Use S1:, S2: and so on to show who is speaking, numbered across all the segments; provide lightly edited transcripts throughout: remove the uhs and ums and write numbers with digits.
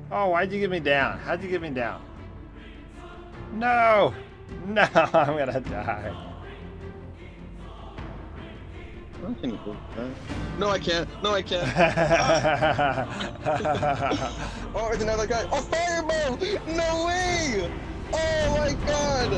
S1: Oh, why'd you get me down? How'd you get me down? No! No, I'm gonna die.
S2: I can go that. No, I can't. No, I can't. Ah! Oh, it's another guy. Oh, fireball! No way! Oh my god!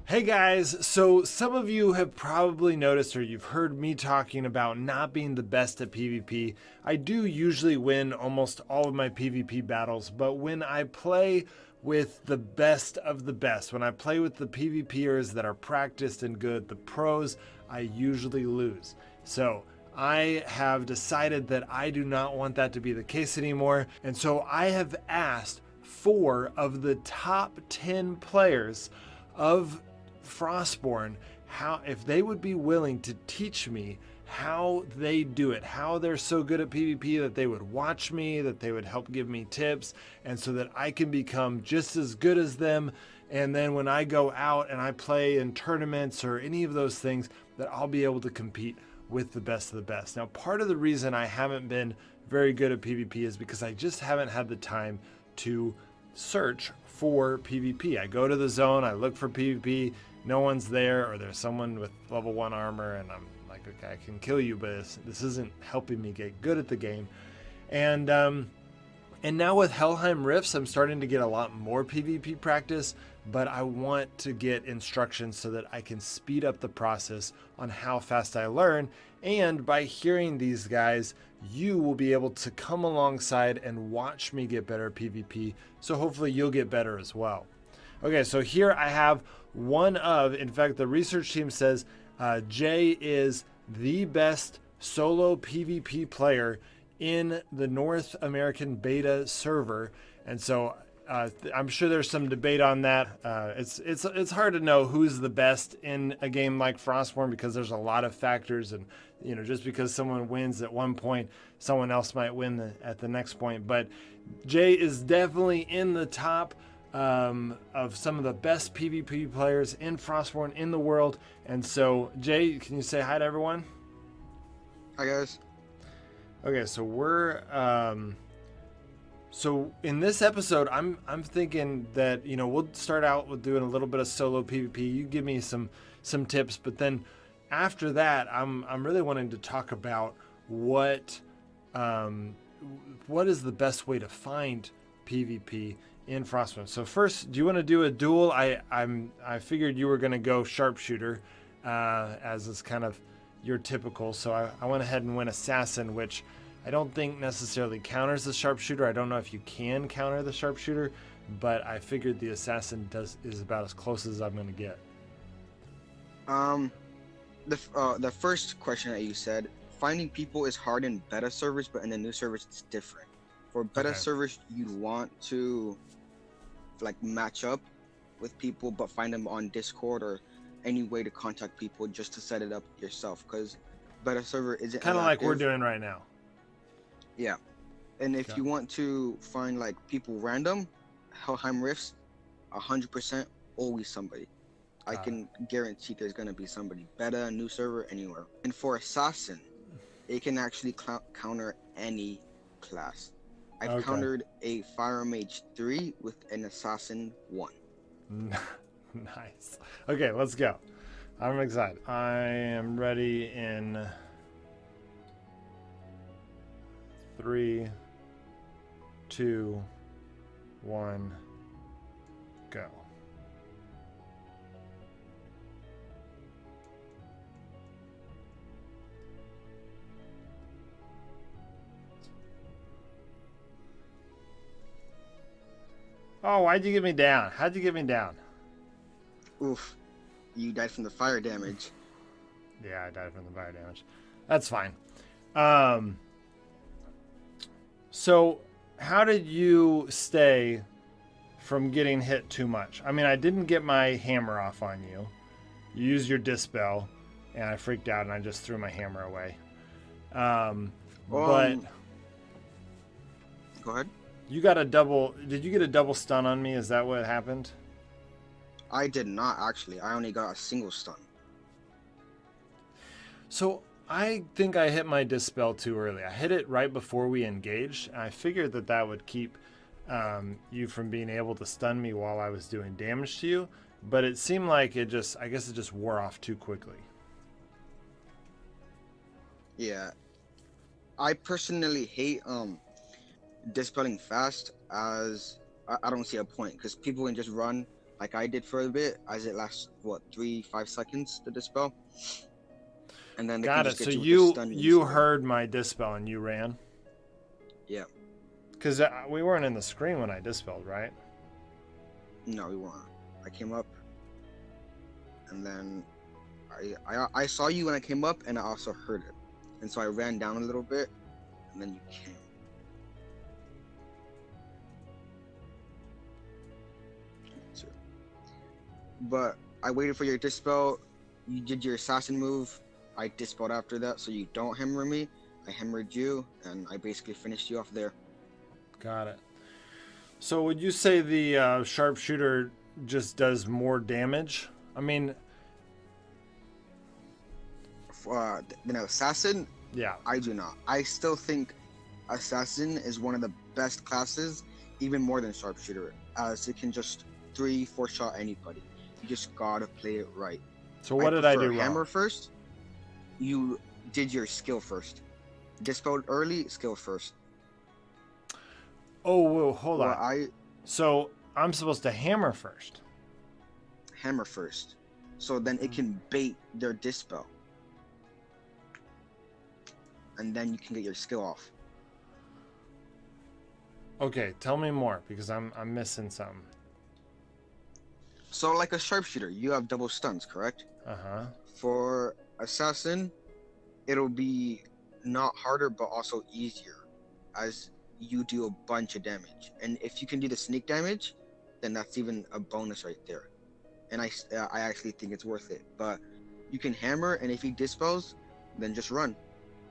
S1: Hey guys, so some of you have probably noticed or you've heard me talking about not being the best at PvP. I do usually win almost all of my PvP battles, but when I play with the best of the best, when I play with the PvPers that are practiced and good, the pros, I usually lose. So I have decided that I do not want that to be the case anymore, and so I have asked 4 of the top 10 players of Frostborn how if they would be willing to teach me how they do it, how they're so good at PvP that they would watch me, that they would help give me tips, and so that I can become just as good as them. And then when I go out and I play in tournaments or any of those things, that I'll be able to compete with the best of the best. Now, part of the reason I haven't been very good at PvP is because I just haven't had the time to search for PvP. I go to the zone, I look for PvP, no one's there, or there's someone with level 1 armor, and I'm like, okay, I can kill you, but this isn't helping me get good at the game. And now with Helheim Riffs, I'm starting to get a lot more PvP practice, but I want to get instructions so that I can speed up the process on how fast I learn. And by hearing these guys, you will be able to come alongside and watch me get better at PvP. So hopefully you'll get better as well. Okay, so here I have in fact, the research team says Jay is the best solo PvP player in the North American beta server. And so I'm sure there's some debate on that. It's hard to know who's the best in a game like Frostborn because there's a lot of factors, and just because someone wins at one point, someone else might win at the next point. But Jay is definitely in the top of some of the best PvP players in Frostborn in the world. And so, Jay, can you say hi to everyone?
S2: Hi guys.
S1: Okay, so so in this episode, I'm thinking that we'll start out with doing a little bit of solo PvP. You give me some tips, but then after that, I'm really wanting to talk about what is the best way to find PvP in Frostborn. So first, do you want to do a duel? I figured you were going to go sharpshooter, as is kind of your typical. So I went ahead and went assassin, which I don't think necessarily counters the sharpshooter. I don't know if you can counter the sharpshooter, but I figured the assassin is about as close as I'm going to get.
S2: The first question that you said, finding people is hard in beta servers, but in the new servers it's different. For beta servers, you'd want to match up with people, but find them on Discord or any way to contact people just to set it up yourself, because beta server isn't
S1: kind of like we're doing right now.
S2: Yeah, and if you want to find people random, Helheim Riffs, 100% always somebody. I can guarantee there's gonna be somebody. Beta, new server, anywhere. And for assassin, it can actually counter any class. I've countered a Fire Mage 3 with an Assassin 1.
S1: Nice. Okay, let's go. I'm excited. I am ready in 3, 2, 1, go. Oh, why'd you get me down? How'd you get me down?
S2: Oof. You died from the fire damage.
S1: Yeah, I died from the fire damage. That's fine. So how did you stay from getting hit too much? I mean, I didn't get my hammer off on you. You used your dispel, and I freaked out, and I just threw my hammer away. But
S2: go ahead.
S1: You got a double. Did you get a double stun on me? Is that what happened?
S2: I did not, actually. I only got a single stun.
S1: So I think I hit my dispel too early. I hit it right before we engaged. I figured that that would keep you from being able to stun me while I was doing damage to you, but it seemed like it just, I guess it just wore off too quickly.
S2: Yeah, I personally hate dispelling fast, as I don't see a point, because people can just run like I did for a bit, as it lasts what 3-5 seconds to dispel, and then they can
S1: Got it.
S2: just
S1: So
S2: get you with the stun
S1: you
S2: easily.
S1: heard my dispel and you ran?
S2: Yeah,
S1: Because we weren't in the screen when I dispelled, right?
S2: no, we weren't. I came up, and then I saw you when I came up, and I also heard it, and so I ran down a little bit, and then you came. But I waited for your dispel. You did your assassin move. I dispelled after that, so you don't hammer me. I hammered you, and I basically finished you off there.
S1: Got it. So would you say the sharpshooter just does more damage? I mean,
S2: Then assassin,
S1: yeah.
S2: I do not. I still think assassin is one of the best classes, even more than sharpshooter, as it can just 3-4 shot anybody. You just gotta play it right.
S1: So what did I do
S2: hammer
S1: wrong?
S2: first. You did your skill first. Dispelled early, skill first.
S1: Oh, whoa, hold
S2: Well,
S1: on.
S2: I
S1: So I'm supposed to hammer first.
S2: hammer first, so then it can bait their dispel, and then you can get your skill off.
S1: Okay, tell me more because I'm missing something.
S2: So like a sharpshooter, you have double stuns, correct?
S1: Uh-huh.
S2: For assassin, it'll be not harder but also easier, as you do a bunch of damage, and if you can do the sneak damage, then that's even a bonus right there. And I actually think it's worth it. But you can hammer, and if he dispels, then just run.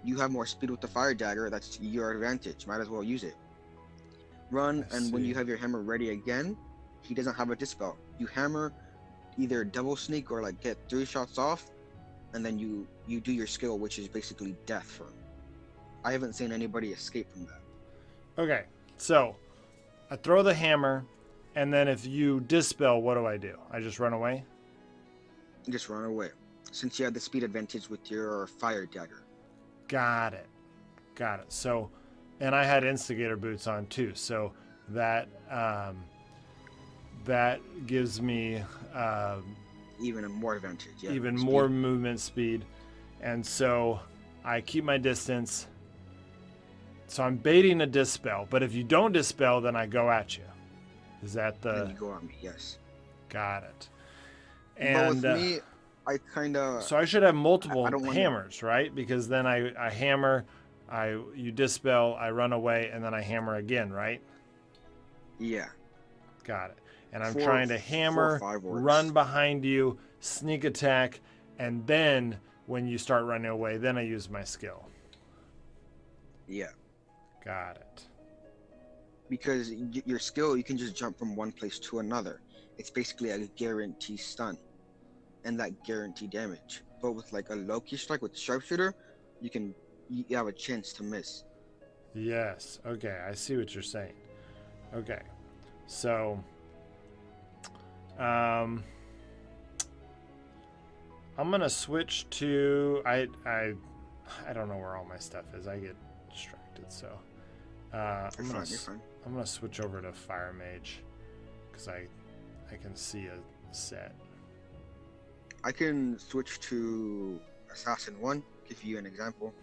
S2: You have more speed with the fire dagger. That's your advantage. Might as well use it. Run,
S1: I
S2: and when you
S1: see.
S2: have your hammer ready again, he doesn't have a dispel. You hammer, either double sneak or like get 3 shots off, and then you do your skill, which is basically death for him. I haven't seen anybody escape from that.
S1: Okay, so I throw the hammer, and then if you dispel, what do I do? I just run away?
S2: Just run away, since you have the speed advantage with your fire dagger.
S1: Got it. Got it. So, and I had instigator boots on too, so that that gives me
S2: Even a more advantage. Yeah.
S1: even
S2: Speed.
S1: more movement speed, and so I keep my distance. So I'm baiting a dispel, but if you don't dispel, then I go at you. Is that
S2: And then
S1: the?
S2: you go on me. Yes.
S1: Got it.
S2: But with
S1: And
S2: me, I kind of
S1: so I should have
S2: I
S1: multiple
S2: don't want to.
S1: hammers, right? Because then I hammer, you dispel, I run away, and then I hammer again, right?
S2: Yeah.
S1: Got it. And I'm
S2: 4,
S1: trying to
S2: 4,
S1: hammer,
S2: 5
S1: run
S2: works.
S1: behind you, sneak attack, and then when you start running away, then I use my skill.
S2: Yeah.
S1: Got it.
S2: Because your skill, you can just jump from one place to another. It's basically a guarantee stun, and that guarantee damage. But with like a Loki strike with sharpshooter, you have a chance to miss.
S1: Yes. Okay. I see what you're saying. Okay. So, um, I'm gonna switch to I don't know where all my stuff is. I get distracted. So,
S2: You're fine. You're fine.
S1: I'm gonna switch over to Fire Mage because I can see a set.
S2: I can switch to Assassin 1. Give you an example.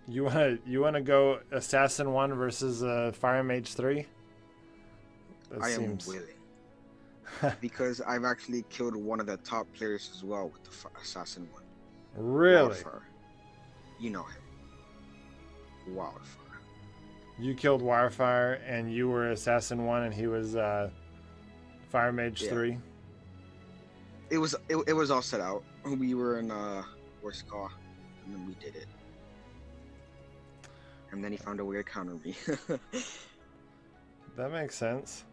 S1: You wanna go Assassin 1 versus Fire Mage 3? That
S2: I am
S1: seems
S2: willing. Because I've actually killed one of the top players as well with the Assassin 1.
S1: really.
S2: Wildfire. You know him. Wildfire.
S1: You killed Wirefire and you were Assassin 1 and he was Fire Mage
S2: Yeah.
S1: 3.
S2: It was all set out. We were in what's it called, and then we did it. And then he found a way to counter me.
S1: That makes sense.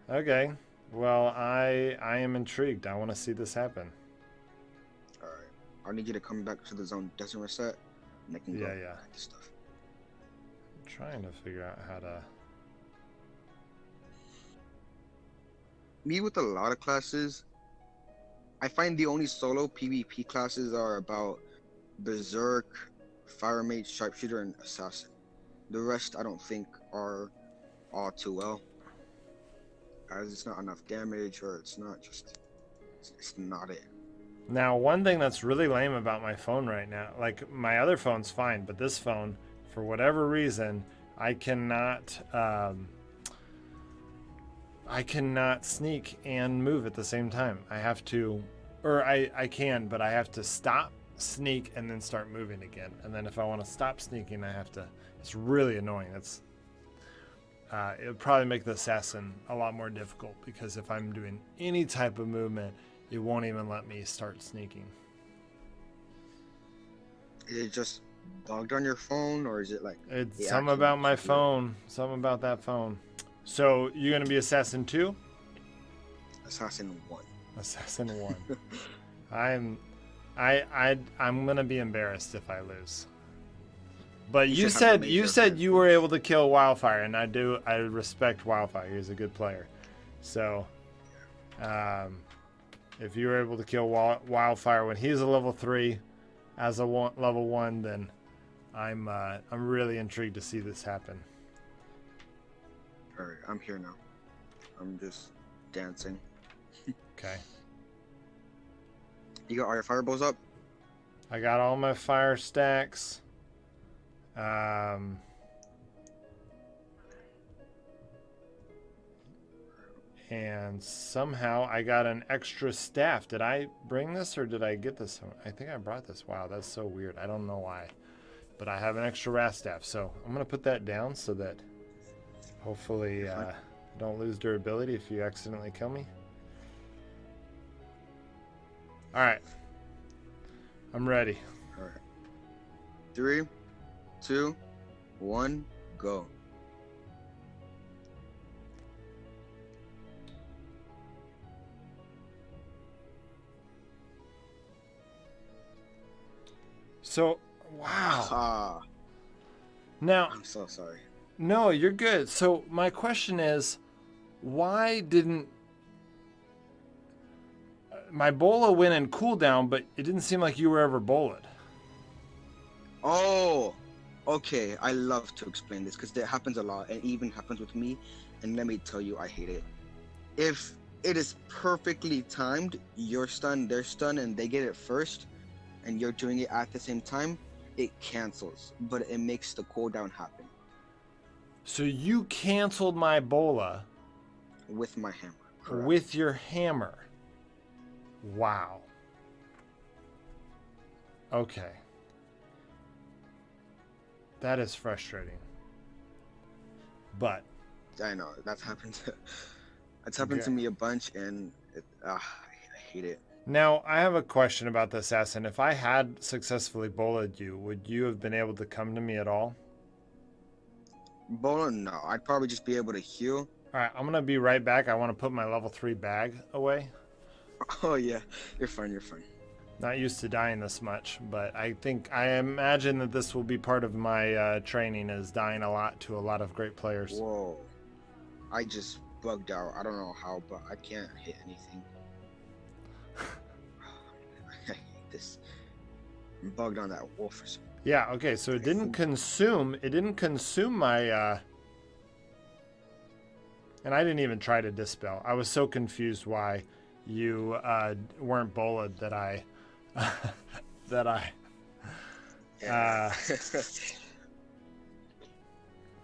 S1: Okay. Well, I am intrigued. I want to see this happen.
S2: All right. I need you to come back to the zone. Doesn't reset, and I can go back to stuff.
S1: I'm trying to figure out how to.
S2: Me with a lot of classes, I find the only solo PvP classes are about Berserk, Fire Mage, Sharpshooter, and Assassin. The rest I don't think are all too well, as it's not enough damage, or it's not just, it's not it.
S1: Now, one thing that's really lame about my phone right now, like my other phone's fine, but this phone, for whatever reason, I cannot sneak and move at the same time. I have to, or I can, but I have to stop, sneak, and then start moving again. And then if I want to stop sneaking, I have to. It's really annoying. It would probably make the assassin a lot more difficult, because if I'm doing any type of movement, it won't even let me start sneaking.
S2: Is it just bugged on your phone, or is it like
S1: it's something about my phone? Something about that phone. So you're gonna be Assassin 2?
S2: Assassin 1.
S1: Assassin 1. I'm gonna be embarrassed if I lose. But you said you were able to kill Wildfire, and I respect Wildfire. He's a good player. So if you were able to kill Wildfire when he's a level 3 as a level 1, then I'm really intrigued to see this happen.
S2: Alright, I'm here now. I'm just dancing.
S1: Okay.
S2: You got all your fireballs up?
S1: I got all my fire stacks. And somehow I got an extra staff. Did I bring this, or did I get this? I think I brought this. Wow, that's so weird. I don't know why. But I have an extra wrath staff. So I'm going to put that down so that hopefully don't lose durability if you accidentally kill me. Alright. I'm ready.
S2: Alright. 3, 2, 1, go.
S1: So, wow. Now,
S2: I'm so sorry.
S1: No, you're good. So my question is, why didn't my bola went in cooldown, but it didn't seem like you were ever bolaed?
S2: Oh, okay. I love to explain this because it happens a lot, and even happens with me. And let me tell you, I hate it. If it is perfectly timed, you're stunned, they're stunned, and they get it first, and you're doing it at the same time, it cancels, but it makes the cooldown happen.
S1: So you canceled my bola
S2: with my hammer. Correct.
S1: With your hammer. Wow. Okay. That is frustrating. But
S2: I know that's happened. That's happened to me a bunch, and I hate it.
S1: Now, I have a question about the assassin. If I had successfully bolaed you, would you have been able to come to me at all?
S2: Bola, no. I'd probably just be able to heal.
S1: All right, I'm going to be right back. I want to put my level 3 bag away.
S2: Oh, yeah. You're fine. You're fine.
S1: Not used to dying this much, but I imagine that this will be part of my training, is dying a lot to a lot of great players.
S2: Whoa. I just bugged out. I don't know how, but I can't hit anything. I hate this. I'm bugged on that wolf or something.
S1: Yeah, okay, so it didn't consume my and I didn't even try to dispel. I was so confused why you weren't bolaed that I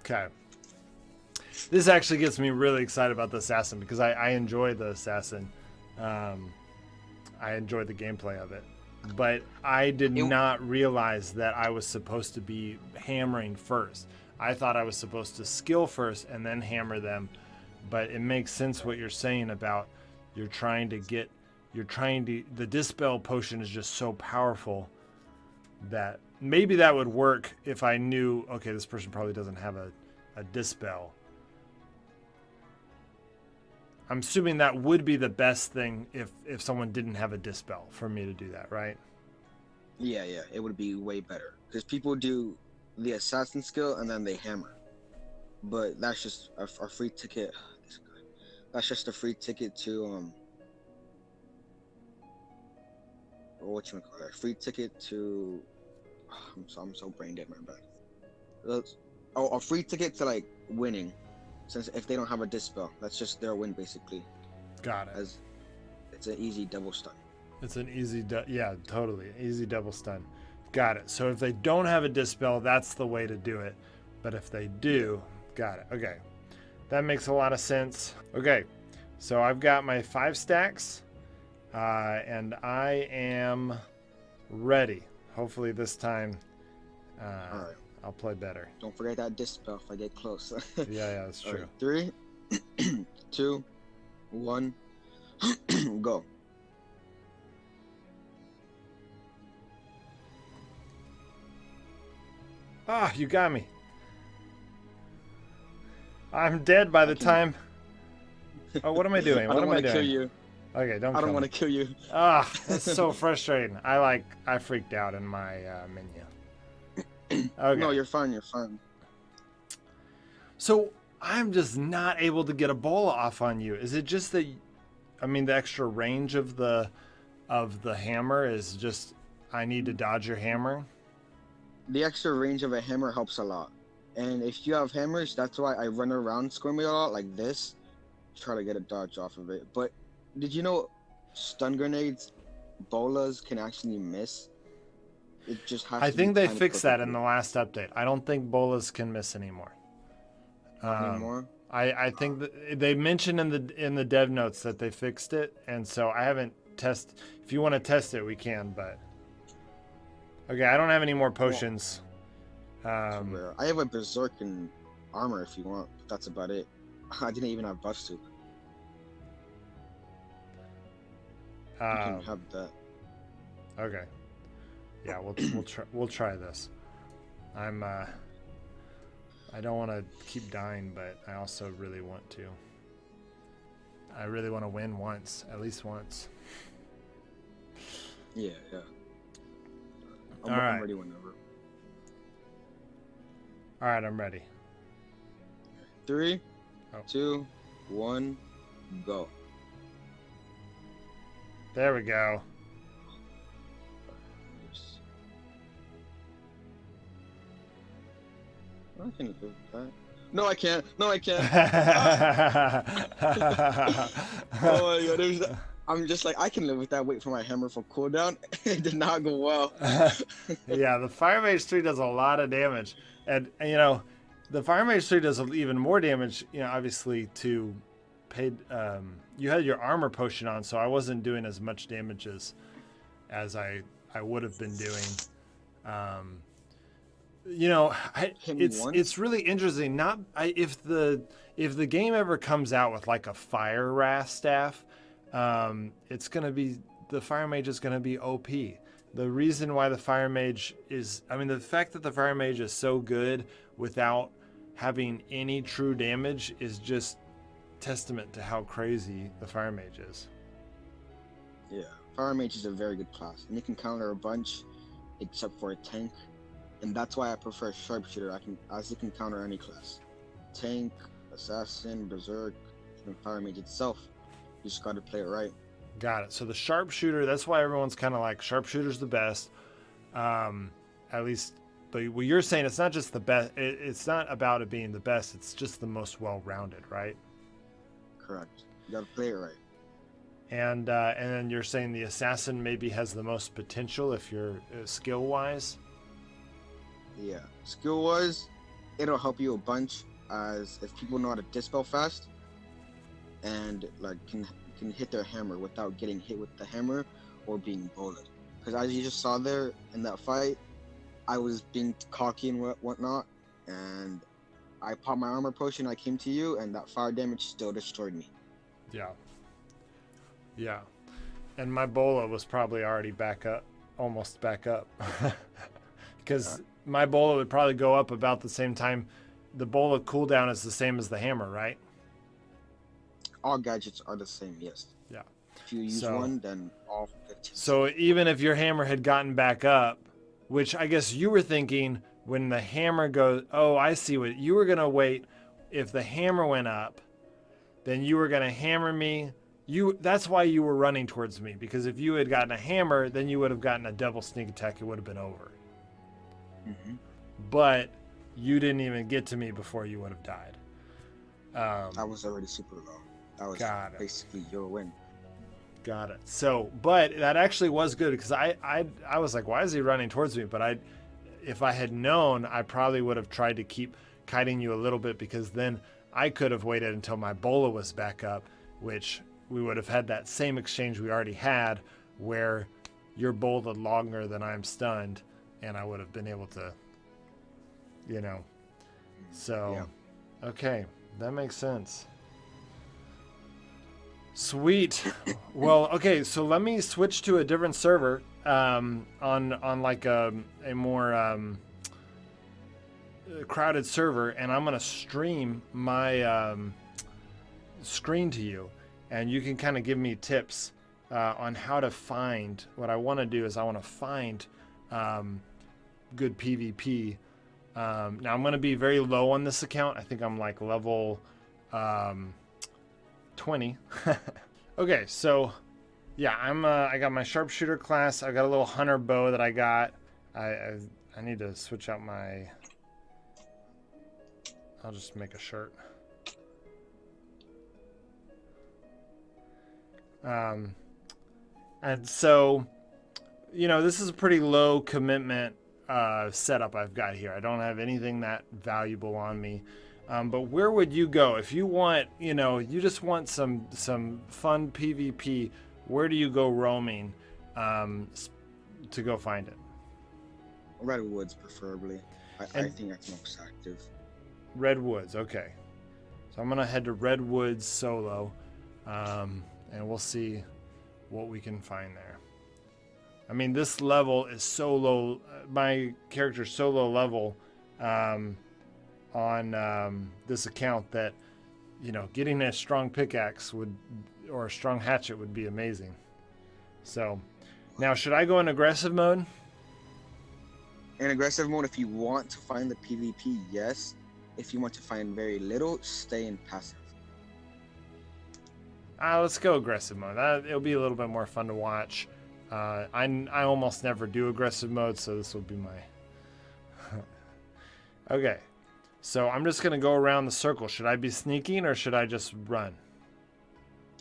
S1: okay. This actually gets me really excited about the assassin, because I enjoy the assassin. I enjoy the gameplay of it. But I did not realize that I was supposed to be hammering first. I thought I was supposed to skill first and then hammer them. But it makes sense what you're saying about the dispel potion is just so powerful that maybe that would work if I knew, okay, this person probably doesn't have a dispel. I'm assuming that would be the best thing if someone didn't have a dispel for me to do that, right?
S2: Yeah, yeah, it would be way better because people do the assassin skill and then they hammer, but that's just a free ticket. That's just a free ticket to what you call it? Free ticket to. I'm so brain dead, man. Oh, a free ticket to like winning, since if they don't have a dispel, that's just their win basically.
S1: Got it.
S2: As it's an easy double stun.
S1: It's an easy, yeah, totally easy double stun. Got it. So if they don't have a dispel, that's the way to do it. But if they do, got it. Okay, that makes a lot of sense. Okay, so I've got my 5 stacks, and I am ready. Hopefully this time,
S2: All right.
S1: I'll play better.
S2: Don't forget that dispel if I get close.
S1: Yeah, that's true.
S2: Right, 3, 2, 1, go.
S1: Ah, you got me. I'm dead by the time. Oh, what am I doing?
S2: I
S1: What
S2: don't
S1: am I
S2: want to kill
S1: doing?
S2: you.
S1: Okay, don't.
S2: I don't
S1: kill
S2: want
S1: me.
S2: to kill you.
S1: Ah, that's so frustrating. I freaked out in my menu. Okay.
S2: No, you're fine. You're fine.
S1: So I'm just not able to get a bola off on you. Is it just that? I mean, the extra range of the hammer is just. I need to dodge your hammer.
S2: The extra range of a hammer helps a lot. And if you have hammers, that's why I run around Squirmy a lot like this, try to get a dodge off of it. But did you know stun grenades, bolas can actually miss? It just has
S1: I
S2: to
S1: think
S2: be
S1: they
S2: timed
S1: fixed that in
S2: perfectly.
S1: the last update. I don't think bolas can miss anymore.
S2: Anymore.
S1: I think that they mentioned in the dev notes that they fixed it, and so I haven't tested. If you want to test it, we can. But okay, I don't have any more potions.
S2: Rare. I have a berserk in armor if you want, but that's about it. I didn't even have buff soup. You can have that.
S1: Okay. Yeah, we'll try this. I don't want to keep dying, but I also really want to. I really want to win once, at least once.
S2: Yeah, yeah.
S1: All right.
S2: I'm ready whenever.
S1: All right, I'm ready.
S2: 3, 2, 1, go.
S1: There we go.
S2: I can live with that. No, I can't. No, I can't. Oh my god. I'm just like, I can live with that. Wait for my hammer for cooldown. It did not go well.
S1: Yeah, the Fire Mage 3 does a lot of damage. And you know, the Fire Mage 3 does even more damage, you know, obviously to paid you had your armor potion on, so I wasn't doing as much damage as I would have been doing. You know, it's really interesting. If the game ever comes out with like a fire wrath staff, it's gonna be the Fire Mage is gonna be OP. The reason why the Fire Mage is, I mean, the fact that the Fire Mage is so good without having any true damage is just testament to how crazy the Fire Mage is.
S2: Yeah, Fire Mage is a very good class, and it can counter a bunch, except for a tank, and that's why I prefer Sharpshooter. As it can counter any class, tank, assassin, berserk, even Fire Mage itself. You just got to play it right.
S1: Got it. So the Sharpshooter, that's why everyone's kind of like Sharpshooter's the best, at least. But what you're saying, it's not just the best. It's not about it being the best. It's just the most well-rounded, right?
S2: Correct. You got to play it right.
S1: And then you're saying the assassin maybe has the most potential if you're skill-wise.
S2: Yeah, skill-wise, it'll help you a bunch. As if people know how to dispel fast, and like can hit their hammer without getting hit with the hammer or being bullied. Because as you just saw there in that fight, I was being cocky and whatnot, and I popped my armor potion. I came to you, and that fire damage still destroyed me.
S1: Yeah. Yeah. And my bola was probably already almost back up. Because my bola would probably go up about the same time. The bola cooldown is the same as the hammer, right?
S2: All gadgets are the same, yes.
S1: Yeah.
S2: If you use
S1: So-
S2: one, then all 15.
S1: So even if your hammer had gotten back up, which I guess you were thinking when the hammer goes, oh, I see what you were going to wait. If the hammer went up, then you were going to hammer me. That's why you were running towards me, because if you had gotten a hammer, then you would have gotten a double sneak attack. It would have been over.
S2: Mm-hmm.
S1: But you didn't even get to me before you would have died.
S2: I was already super low. That was
S1: Got it.
S2: basically your win.
S1: Got it. So, but that actually was good, because I was like, why is he running towards me? But if I had known, I probably would have tried to keep kiting you a little bit, because then I could have waited until my bola was back up, which we would have had that same exchange we already had, where you're bolted longer than I'm stunned, and I would have been able to, So,
S2: Yeah.
S1: Okay, that makes sense. Sweet. Well, okay, so let me switch to a different server on like a more crowded server, and I'm gonna stream my screen to you, and you can kind of give me tips on how to find. What I want to do is I want to find good PvP. Now I'm gonna be very low on this account. I think I'm like level 20. Okay, so yeah, I got my sharpshooter class. I got a little hunter bow that I got. I need to switch out my. I'll just make a shirt. And so, this is a pretty low commitment setup I've got here. I don't have anything that valuable on me. But where would you go if you want, you just want some fun PvP? Where do you go roaming to go find it?
S2: Redwoods, preferably. I think that's most active.
S1: Redwoods, okay. So I'm gonna head to Redwoods solo, and we'll see what we can find there. I mean, this level is so low. My character's so low level on this account that, getting a strong pickaxe or a strong hatchet would be amazing. So now, should I go in aggressive mode?
S2: In aggressive mode, if you want to find the PvP, yes. If you want to find very little, stay in passive.
S1: Let's go aggressive mode. It'll be a little bit more fun to watch. I almost never do aggressive mode, so this will be my... Okay, so I'm just going to go around the circle. Should I be sneaking, or should I just run?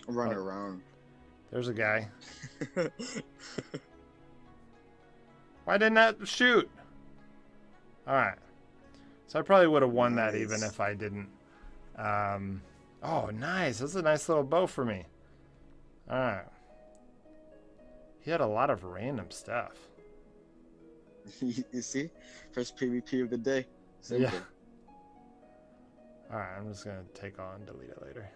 S2: Run around.
S1: There's a guy. Why didn't that shoot? All right. So I probably would have won that even if I didn't. Oh, nice. That's a nice little bow for me. All right. He had a lot of random stuff.
S2: You see? First PvP of the day. Simple.
S1: Yeah. All right. I'm just going to take on, delete it later.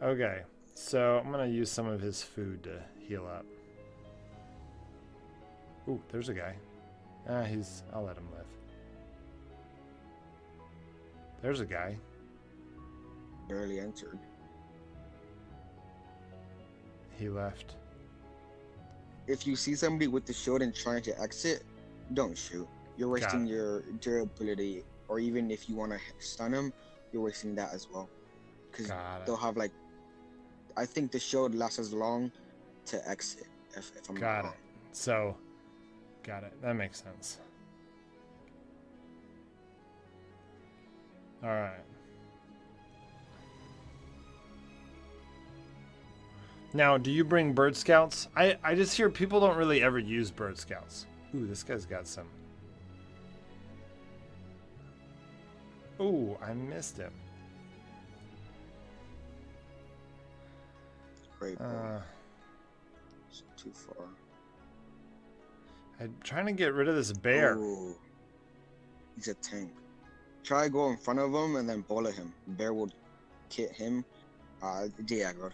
S1: Okay. So I'm going to use some of his food to heal up. Ooh, there's a guy. I'll let him live. There's a guy.
S2: Barely entered.
S1: He left.
S2: If you see somebody with the shield and trying to exit, don't shoot. You're wasting your durability, or even if you want to stun them, you're wasting that as well. Because they'll have like, I think the shield lasts as long to exit. If I'm not wrong.
S1: Got it. So, got it. That makes sense. All right. Now, do you bring bird scouts? I just hear people don't really ever use bird scouts. Ooh, this guy's got some. Ooh, I missed him.
S2: Great. It's too far.
S1: I'm trying to get rid of this bear.
S2: Ooh. He's a tank. Try go in front of him and then bullet him. Bear will hit him. Diago.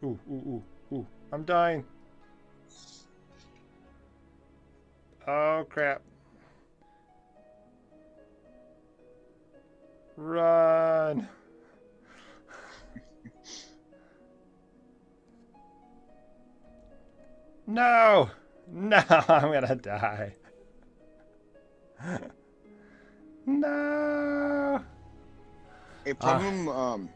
S1: Ooh, ooh, ooh, ooh. I'm dying. Oh, crap. Run. No! No, I'm gonna die. No!
S2: A problem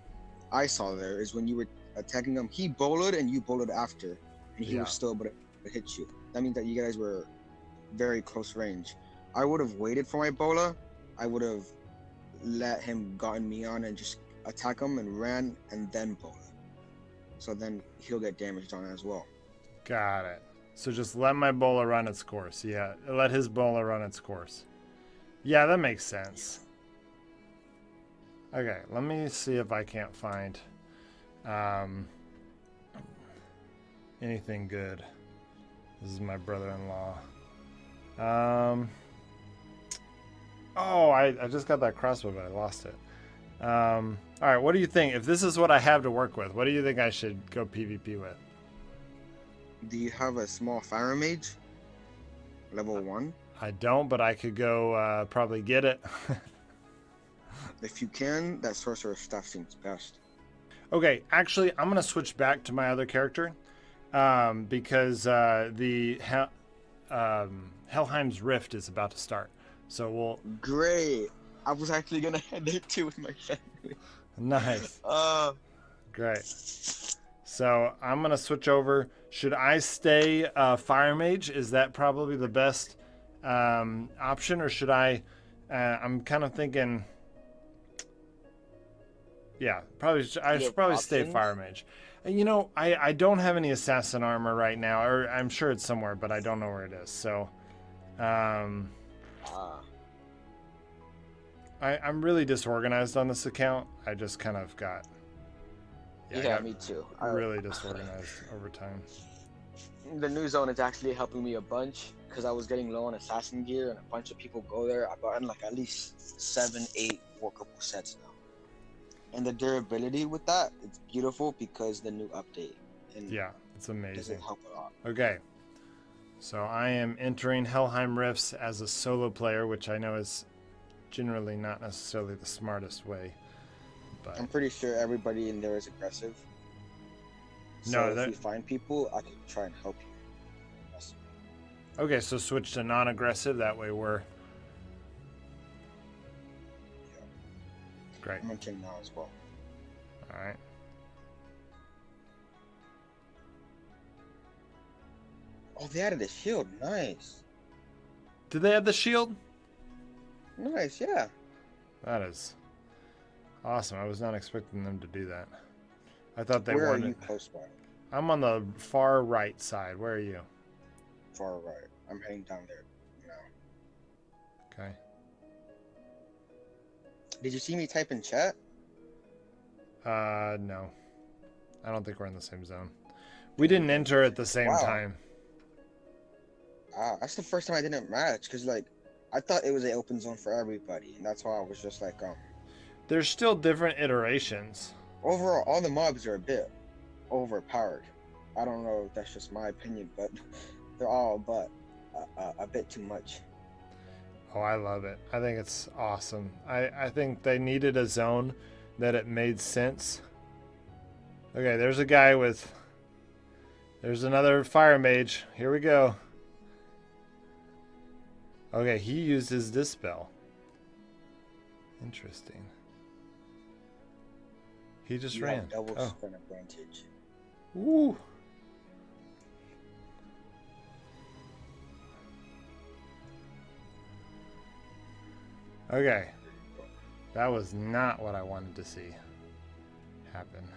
S2: I saw there is when you were attacking him, he bowled and you bowled after, and he
S1: Yeah.
S2: was still able to hit you. That means that you guys were very close range. I would have waited for my bowler. I would have let him gotten me on and just attack him and ran and then bowler. So then he'll get damaged on as well.
S1: Got it. So just let my bowler run its course. Yeah, let his bowler run its course. Yeah, that makes sense. Okay, let me see if I can't find anything good. This is my brother-in-law. Oh, I just got that crossbow, but I lost it. All right, what do you think? If this is what I have to work with, what do you think I should go PvP with?
S2: Do you have a small fire mage? Level 1?
S1: I don't, but I could go probably get it.
S2: If you can, that sorcerer stuff seems best.
S1: Okay, actually, I'm going to switch back to my other character because the Helheim's Rift is about to start. So we'll...
S2: Great. I was actually going to head there too with my family.
S1: Nice. Great. So I'm going to switch over. Should I stay Fire Mage? Is that probably the best option? Or should I... I'm kind of thinking... Yeah, probably. I should probably stay Fire Mage. You know, I don't have any assassin armor right now, or I'm sure it's somewhere, but I don't know where it is. So, I'm really disorganized on this account. I just kind of got.
S2: Yeah, me too.
S1: Really disorganized over time.
S2: The new zone is actually helping me a bunch because I was getting low on assassin gear, and a bunch of people go there. I've gotten like at least 7, 8 workable sets now. And the durability with that, it's beautiful because the new update. And
S1: yeah, it's amazing.
S2: Does it help a lot.
S1: Okay. So I am entering Helheim Riffs as a solo player, which I know is generally not necessarily the smartest way. But
S2: I'm pretty sure everybody in there is aggressive. So if you find people, I can try and help you. Yes.
S1: Okay, so switch to non-aggressive. That way we're... Great.
S2: I'm entering now as well.
S1: All right.
S2: Oh, they added a shield. Nice.
S1: Did they add the shield?
S2: Nice, yeah.
S1: That is awesome. I was not expecting them to do that. I thought they
S2: Where
S1: wanted...
S2: are you close by?
S1: I'm on the far right side. Where are you?
S2: Far right. I'm heading down there now.
S1: Okay.
S2: Did you see me type in chat?
S1: No. I don't think we're in the same zone. We didn't enter at the same time.
S2: That's the first time I didn't match, because, like, I thought it was an open zone for everybody, and that's why I was just like,
S1: There's still different iterations.
S2: Overall, all the mobs are a bit overpowered. I don't know if that's just my opinion, but they're all a bit too much.
S1: Oh, I love it. I think it's awesome. I think they needed a zone that it made sense. Okay, there's a guy with... There's another fire mage. Here we go. Okay, he used his dispel. Interesting. He just ran.
S2: Double sprint advantage.
S1: Woo! Okay. That was not what I wanted to see happen.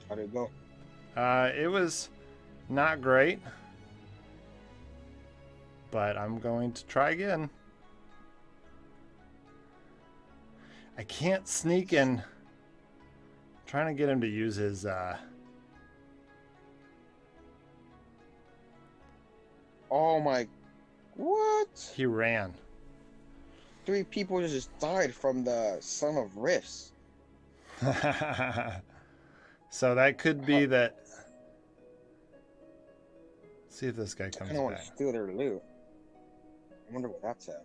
S2: How did it go?
S1: It was not great. But I'm going to try again. I can't sneak in. I'm trying to get him to use his
S2: Oh my... What?
S1: He ran.
S2: 3 people just died from the Son of Riffs.
S1: So that could be that. Let's see if this guy comes
S2: I kind of want
S1: back.
S2: to steal their loot. I wonder what that's at.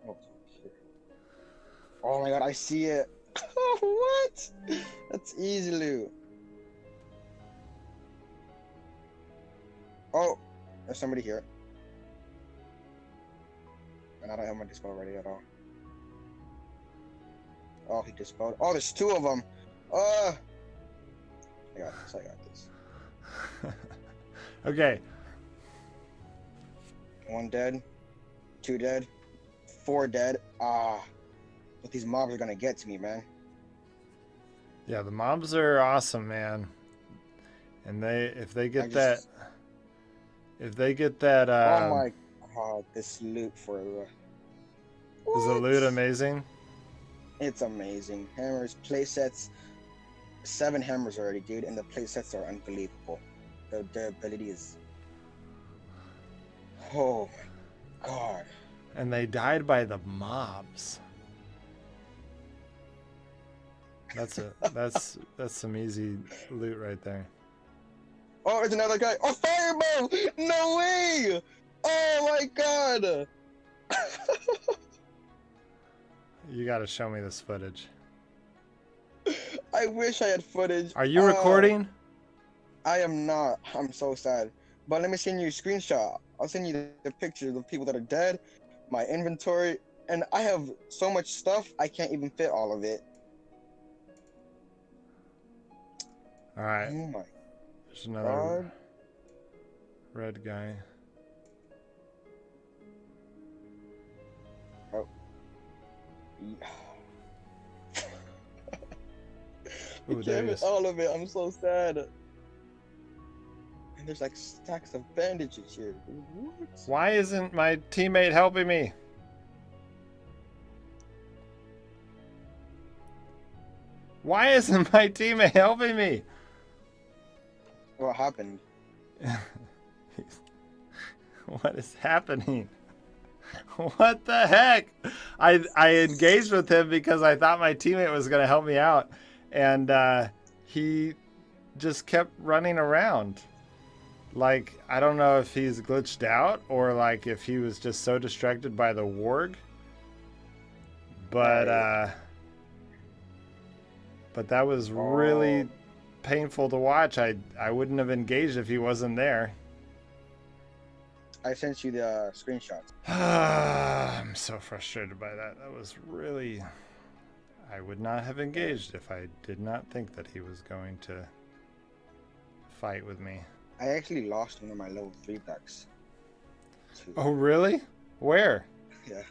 S2: Oh, here. Oh my god, I see it. What? That's easy loot. Oh, there's somebody here. And I don't have my dispel ready at all. Oh, he dispelled. Oh, there's two of them. I got this. I got this.
S1: Okay.
S2: One dead. Two dead. Four dead. But these mobs are gonna get to me, man.
S1: Yeah, the mobs are awesome, man. And if they get that,
S2: Oh my god, this loot for
S1: is the loot amazing?
S2: It's amazing. Hammers, playsets, 7 hammers already, dude, and the playsets are unbelievable. The durability is, oh my god.
S1: And they died by the mobs. That's some easy loot right there.
S2: Oh, there's another guy. Oh, fireball! No way! Oh my god!
S1: You got to show me this footage.
S2: I wish I had footage.
S1: Are you recording?
S2: I am not. I'm so sad. But let me send you a screenshot. I'll send you the pictures of people that are dead, my inventory, and I have so much stuff I can't even fit all of it.
S1: All right.
S2: Oh my
S1: There's another
S2: god.
S1: red guy.
S2: Oh.
S1: Ooh, there he is.
S2: All of it. I'm so sad. And there's like stacks of bandages here. What?
S1: Why isn't my teammate helping me? Why isn't my teammate helping me?
S2: What happened?
S1: What is happening? What the heck? I engaged with him because I thought my teammate was going to help me out, and he just kept running around. Like, I don't know if he's glitched out or like if he was just so distracted by the warg. But that was really painful to watch. I wouldn't have engaged if he wasn't there.
S2: I sent you the screenshots.
S1: I'm so frustrated by that. That was really... I would not have engaged if I did not think that he was going to fight with me.
S2: I actually lost one of my level 3 decks.
S1: Oh, really? Where?
S2: Yeah.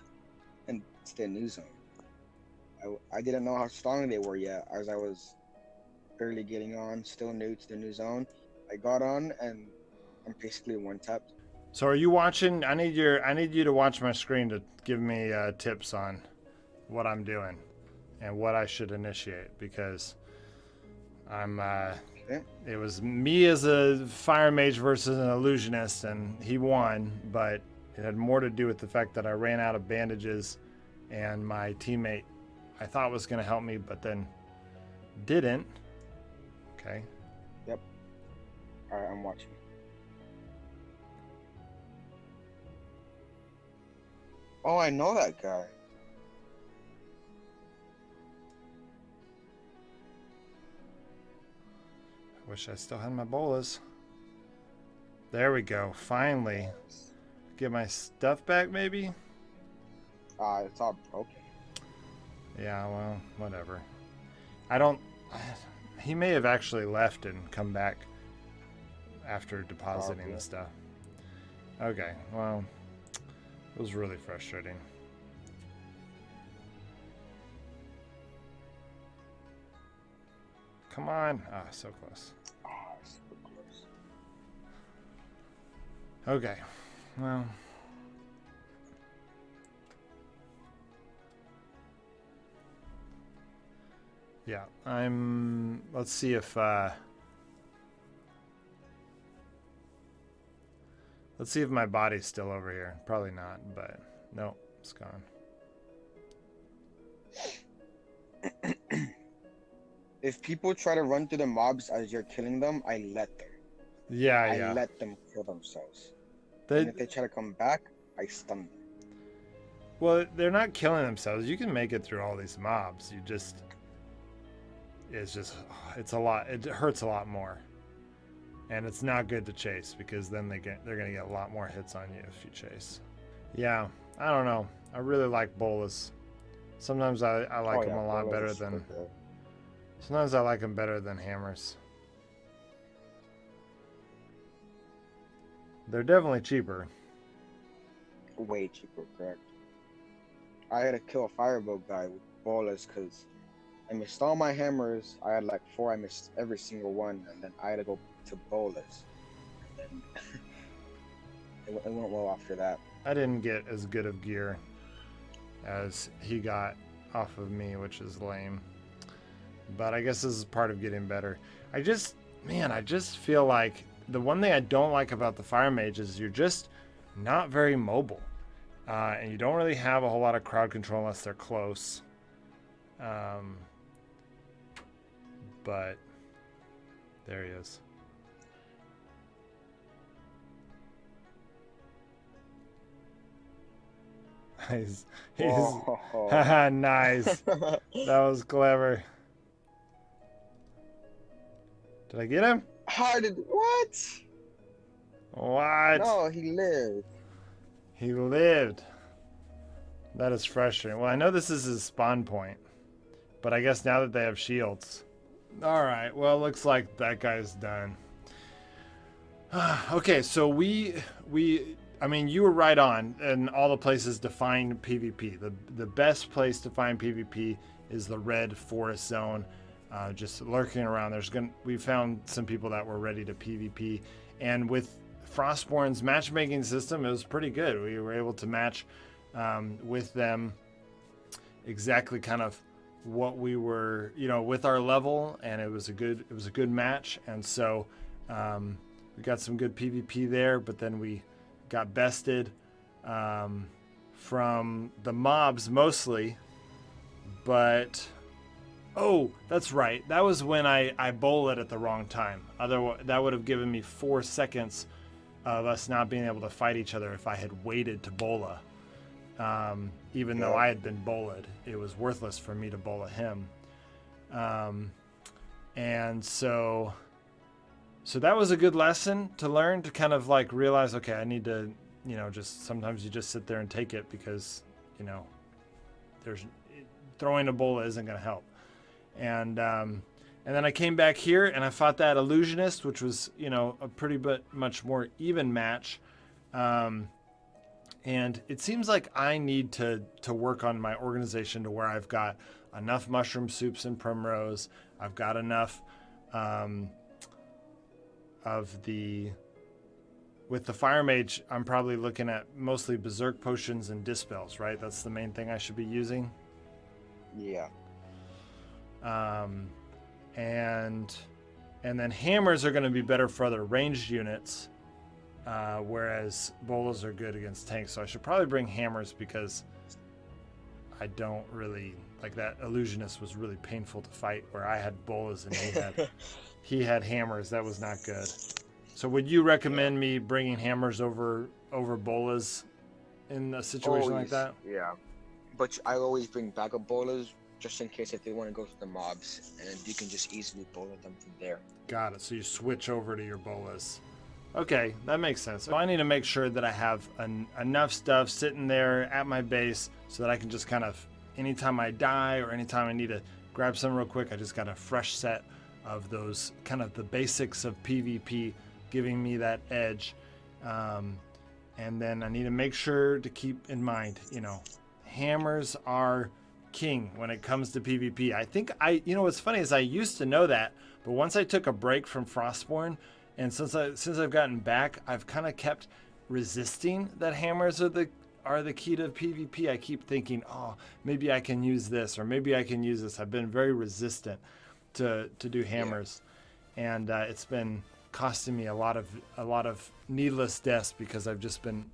S2: And it's the new zone. I didn't know how strong they were yet, as I was barely getting on, still new to the new zone. I got on and I'm basically one-tapped.
S1: So are you watching? I need you to watch my screen to give me tips on what I'm doing and what I should initiate, because I'm it was me as a fire mage versus an illusionist, and he won, but it had more to do with the fact that I ran out of bandages and my teammate I thought was going to help me, but then didn't. Okay.
S2: Yep. All right, I'm watching. Oh, I know that guy.
S1: I wish I still had my bolas. There we go. Finally. Get my stuff back, maybe?
S2: It's all broken.
S1: Yeah, well, whatever. I don't... He may have actually left and come back after depositing the stuff. Okay, well... It was really frustrating. Come on. Ah, so close.
S2: So close.
S1: Okay. Well. Yeah, let's see if let's see if my body's still over here. Probably not, but no, it's gone.
S2: If people try to run through the mobs as you're killing them, I let them.
S1: Yeah,
S2: I let them kill themselves. And if they try to come back, I stun them.
S1: Well, they're not killing themselves. You can make it through all these mobs. It's a lot. It hurts a lot more. And it's not good to chase because then they're gonna get a lot more hits on you if you chase. Yeah, I don't know. I really like bolas. Sometimes I like them a lot better than. Sometimes I like them better than hammers. They're definitely cheaper.
S2: Way cheaper, correct. I had to kill a firebow guy with bolas because I missed all my hammers. I had like 4. I missed every single one, and then I had to go to bolas. And then it went well after that.
S1: I didn't get as good of gear as he got off of me, which is lame. But I guess this is part of getting better. I just feel like the one thing I don't like about the fire mage is you're just not very mobile. And you don't really have a whole lot of crowd control unless they're close. But there he is. He's nice. That was clever. Did I get him?
S2: How did what?
S1: What?
S2: No, he lived.
S1: He lived. That is frustrating. Well, I know this is his spawn point, but I guess now that they have shields. All right. Well, looks like that guy's done. Okay, so I mean, you were right on, and all the places define PvP. The best place to find PvP is the red forest zone. Just lurking around. We found some people that were ready to PvP, and with Frostborn's matchmaking system, it was pretty good. We were able to match with them exactly kind of what we were, with our level, and it was a good match. And so we got some good PvP there, but then we got bested from the mobs mostly. But oh, that's right. That was when I bowled at the wrong time. Otherwise, that would have given me 4 seconds of us not being able to fight each other if I had waited to bola. Even though I had been bowled, it was worthless for me to bola him. And so that was a good lesson to learn, to kind of like realize, okay, I need to, just sometimes you just sit there and take it because, throwing a bola isn't going to help. And then I came back here and I fought that illusionist, which was, a pretty much more even match. And it seems like I need to work on my organization to where I've got enough mushroom soups and primrose. I've got enough with the fire mage, I'm probably looking at mostly berserk potions and dispels, right? That's the main thing I should be using.
S2: Yeah.
S1: And then hammers are going to be better for other ranged units, whereas bolas are good against tanks. So I should probably bring hammers because I don't really like that. Illusionist was really painful to fight, where I had bolas and he had hammers. That was not good. So would you recommend me bringing hammers over bolas in a situation like that?
S2: Yeah, but I always bring backup bolas just in case if they want to go to the mobs, and you can just easily bola them from there.
S1: Got it. So you switch over to your bolas. Okay, that makes sense. So I need to make sure that I have enough stuff sitting there at my base so that I can just kind of, anytime I die or anytime I need to grab some real quick, I just got a fresh set of those, kind of the basics of PvP, giving me that edge. And then I need to make sure to keep in mind, hammers are king when it comes to PvP. I think what's funny is I used to know that, but once I took a break from Frostborn, and since I've gotten back, I've kind of kept resisting that hammers are the key to PvP. I keep thinking, oh, maybe I can use this, or maybe I can use this. I've been very resistant to do hammers, and it's been costing me a lot of needless deaths because I've just been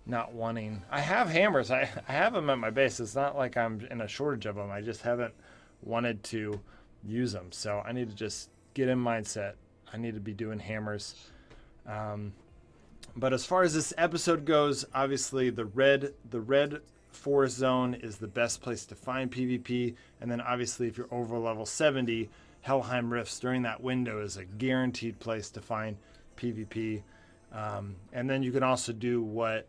S1: not wanting. I have hammers. I have them at my base. It's not like I'm in a shortage of them. I just haven't wanted to use them. So I need to just get in mindset. I need to be doing hammers. But as far as this episode goes, obviously the red forest zone is the best place to find PvP. And then obviously if you're over level 70, Helheim Riffs during that window is a guaranteed place to find PvP. And then you can also do what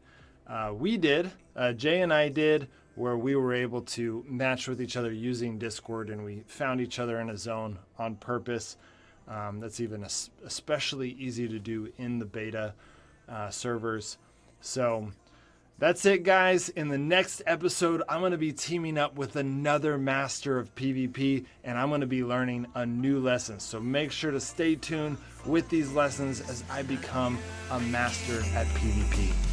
S1: we did, Jay and I did, where we were able to match with each other using Discord, and we found each other in a zone on purpose. That's even especially easy to do in the beta servers. So that's it, guys. In the next episode, I'm going to be teaming up with another master of PvP, and I'm going to be learning a new lesson. So make sure to stay tuned with these lessons as I become a master at PvP.